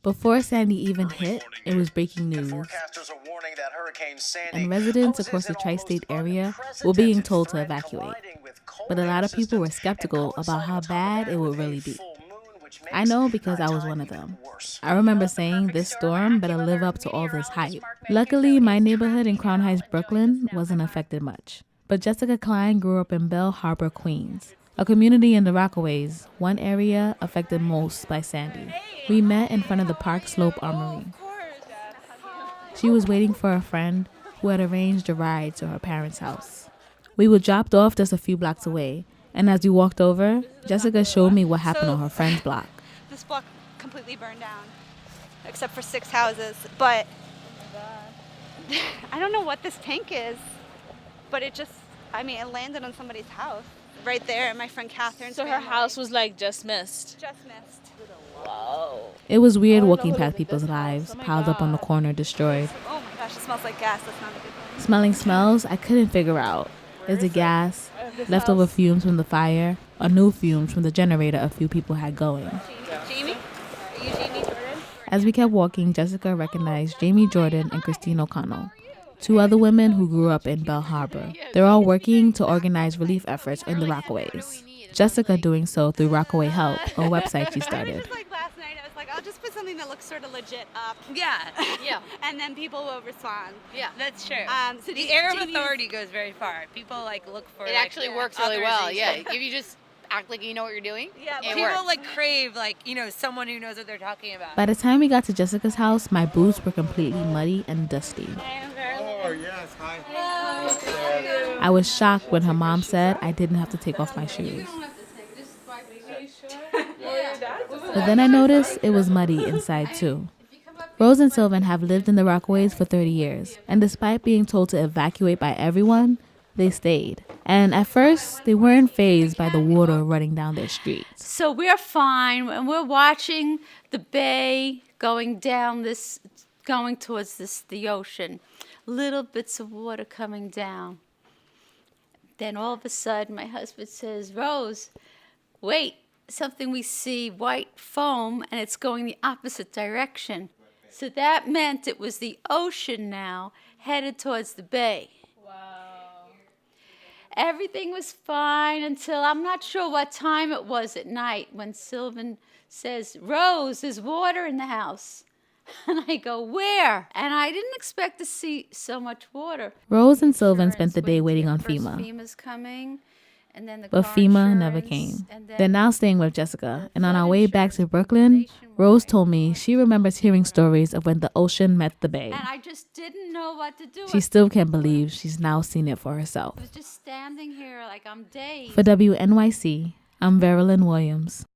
Before Sandy even hit, it was breaking news. And residents across the tri-state area were being told to evacuate. But a lot of people were skeptical about how bad it would really be. I know because I was one of them. I remember saying this storm better live up to all this hype. Luckily, my neighborhood in Crown Heights, Brooklyn wasn't affected much. But Jessica Klein grew up in Bell Harbor, Queens, a community in the Rockaways, one area affected most by Sandy. We met in front of the Park Slope Armory. She was waiting for a friend who had arranged a ride to her parents' house. We were dropped off just a few blocks away, and as we walked over, Jessica showed me what happened on her friend's block. This block completely burned down, except for 6 houses. But I don't know what this tank is, but it landed on somebody's house right there. My friend Catherine's So her house was like just missed. Just missed. Whoa. It was weird walking past people's lives, piled up on the corner, destroyed. Oh my gosh, it smells like gas. That's not a good thing. Smelling smells I couldn't figure out. Is it gas, leftover fumes from the fire, or new fumes from the generator a few people had going? Jamie? Are you Jamie Jordan? As we kept walking, Jessica recognized Jamie Jordan and Christine O'Connell, 2 other women who grew up in Bell Harbor. They're all working to organize relief efforts in the Rockaways. Jessica doing so through Rockaway Help, a website she started. Last night, I was like, I'll just put something that looks sort of legit up. Yeah. And then people will respond. Yeah, that's true. So the air of authority goes very far. People look for it. Actually works really well. Yeah, if you just act like you know what you're doing. Yeah, people works. Crave someone who knows what they're talking about. By the time we got to Jessica's house, my boots were completely muddy and dusty. Oh yes, hi. I was shocked when her mom said I didn't have to take off my shoes. But then I noticed it was muddy inside too. Rose and Sylvan have lived in the Rockaways for 30 years, and despite being told to evacuate by everyone, they stayed. And at first, they weren't fazed by the water running down their streets. So we're fine, and we're watching the bay going towards the ocean. Little bits of water coming down. Then all of a sudden, my husband says, Rose, wait, something we see, white foam, and it's going the opposite direction. So that meant it was the ocean now, headed towards the bay. Wow. Everything was fine until I'm not sure what time it was at night when Sylvan says, Rose, there's water in the house. And I go, where? And I didn't expect to see so much water. Rose and Sylvan spent the day waiting on FEMA. FEMA's coming, and then but FEMA never came. They're now staying with Jessica. And on our way back to Brooklyn, Rose told me she remembers hearing stories of when the ocean met the bay. And I just didn't know what to do. She still can't believe she's now seen it for herself. I was just standing here like I'm dazed. For WNYC, I'm Veralyn Williams.